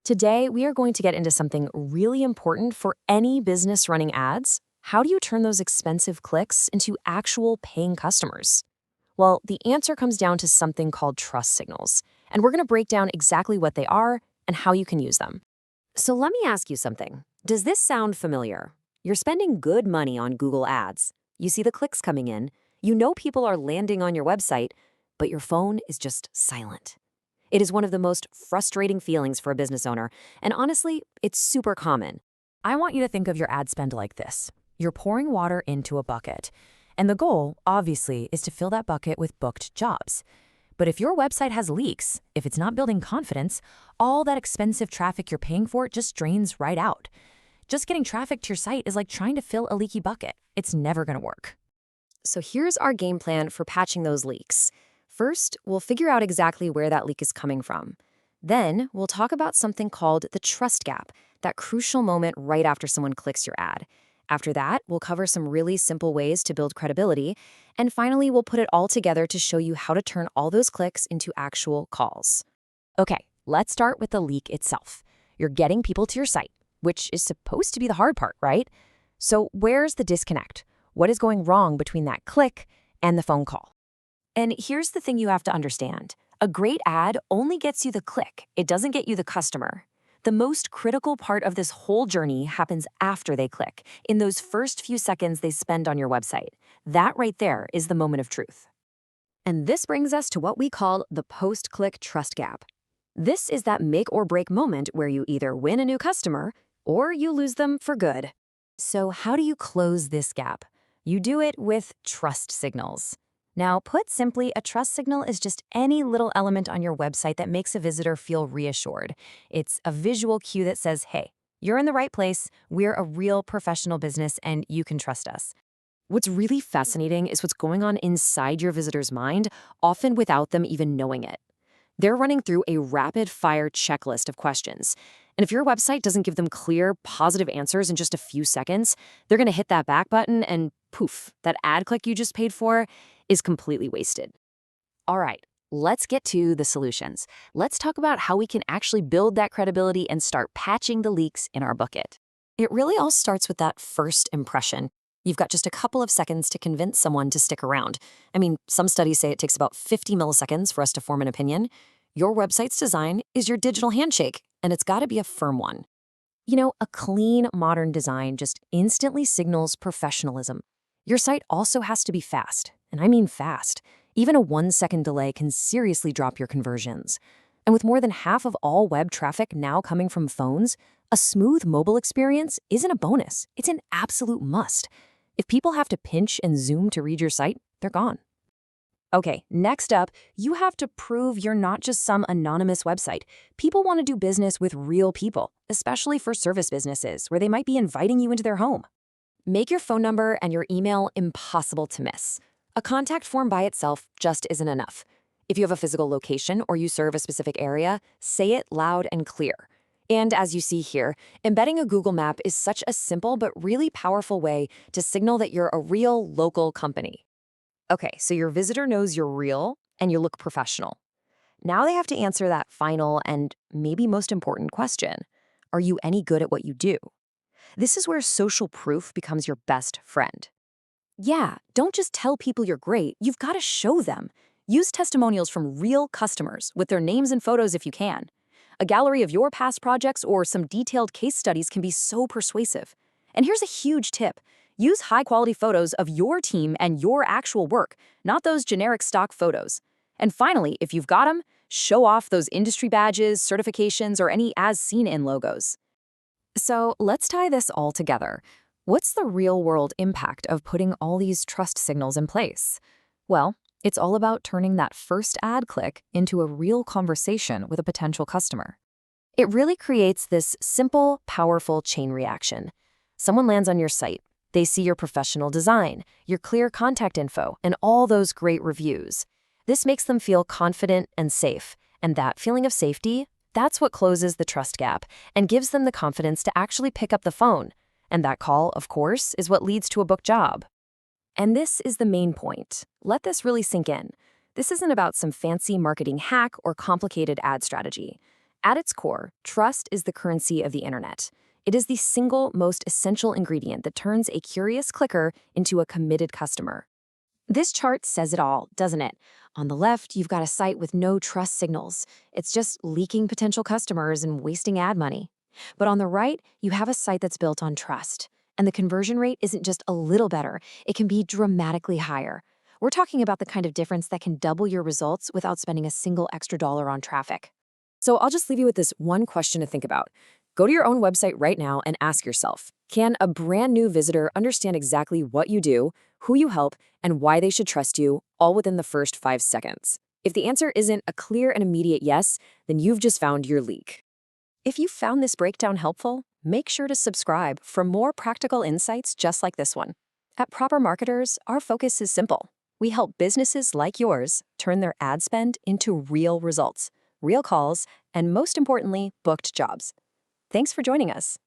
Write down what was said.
Today, we are going to get into something really important for any business running ads. How do you turn those expensive clicks into actual paying customers? Well, the answer comes down to something called trust signals, and we're going to break down exactly what they are and how you can use them. So let me ask you something. Does this sound familiar? You're spending good money on Google Ads. You see the clicks coming in. You know people are landing on your website, but your phone is just silent. It is one of the most frustrating feelings for a business owner, and honestly, it's super common. I want you to think of your ad spend like this. You're pouring water into a bucket, and the goal, obviously, is to fill that bucket with booked jobs. But if your website has leaks, if it's not building confidence, all that expensive traffic you're paying for just drains right out. Just getting traffic to your site is like trying to fill a leaky bucket. It's never going to work. So here's our game plan for patching those leaks. First, we'll figure out exactly where that leak is coming from. Then, we'll talk about something called the trust gap, that crucial moment right after someone clicks your ad. After that, we'll cover some really simple ways to build credibility. And finally, we'll put it all together to show you how to turn all those clicks into actual calls. Okay, let's start with the leak itself. You're getting people to your site, which is supposed to be the hard part, right? So where's the disconnect? What is going wrong between that click and the phone call? And here's the thing you have to understand. A great ad only gets you the click. It doesn't get you the customer. The most critical part of this whole journey happens after they click, in those first few seconds they spend on your website. That right there is the moment of truth. And this brings us to what we call the post-click trust gap. This is that make or break moment where you either win a new customer or you lose them for good. So how do you close this gap? You do it with trust signals. Now, put simply, a trust signal is just any little element on your website that makes a visitor feel reassured. It's a visual cue that says, hey, you're in the right place, we're a real professional business, and you can trust us. What's really fascinating is what's going on inside your visitor's mind, often without them even knowing it. They're running through a rapid-fire checklist of questions. And if your website doesn't give them clear, positive answers in just a few seconds, they're going to hit that back button and poof, that ad click you just paid for is completely wasted. All right, let's get to the solutions. Let's talk about how we can actually build that credibility and start patching the leaks in our bucket. It really all starts with that first impression. You've got just a couple of seconds to convince someone to stick around. I mean, some studies say it takes about 50 milliseconds for us to form an opinion. Your website's design is your digital handshake, and it's got to be a firm one. You know, a clean, modern design just instantly signals professionalism. Your site also has to be fast, and I mean fast. Even a 1-second delay can seriously drop your conversions. And with more than half of all web traffic now coming from phones, a smooth mobile experience isn't a bonus, it's an absolute must. If people have to pinch and zoom to read your site, they're gone. Okay, next up, you have to prove you're not just some anonymous website. People want to do business with real people, especially for service businesses where they might be inviting you into their home. Make your phone number and your email impossible to miss. A contact form by itself just isn't enough. If you have a physical location or you serve a specific area, say it loud and clear. And as you see here, embedding a Google map is such a simple but really powerful way to signal that you're a real local company. Okay, so your visitor knows you're real and you look professional. Now they have to answer that final and maybe most important question. Are you any good at what you do? This is where social proof becomes your best friend. Yeah, don't just tell people you're great, you've got to show them. Use testimonials from real customers with their names and photos if you can. A gallery of your past projects or some detailed case studies can be so persuasive. And here's a huge tip. Use high-quality photos of your team and your actual work, not those generic stock photos. And finally, if you've got them, show off those industry badges, certifications, or any as-seen-in logos. So let's tie this all together. What's the real-world impact of putting all these trust signals in place? Well, it's all about turning that first ad click into a real conversation with a potential customer. It really creates this simple, powerful chain reaction. Someone lands on your site. They see your professional design, your clear contact info, and all those great reviews. This makes them feel confident and safe, and that feeling of safety, that's what closes the trust gap and gives them the confidence to actually pick up the phone. And that call, of course, is what leads to a booked job. And this is the main point. Let this really sink in. This isn't about some fancy marketing hack or complicated ad strategy. At its core, trust is the currency of the internet. It is the single most essential ingredient that turns a curious clicker into a committed customer. This chart says it all, doesn't it? On the left, you've got a site with no trust signals. It's just leaking potential customers and wasting ad money. But on the right, you have a site that's built on trust. And the conversion rate isn't just a little better, it can be dramatically higher. We're talking about the kind of difference that can double your results without spending a single extra dollar on traffic. So I'll just leave you with this one question to think about. Go to your own website right now and ask yourself, can a brand new visitor understand exactly what you do, who you help, and why they should trust you, all within the first 5 seconds? If the answer isn't a clear and immediate yes, then you've just found your leak. If you found this breakdown helpful, make sure to subscribe for more practical insights just like this one. At Proper Marketers, our focus is simple. We help businesses like yours turn their ad spend into real results, real calls, and most importantly, booked jobs. Thanks for joining us.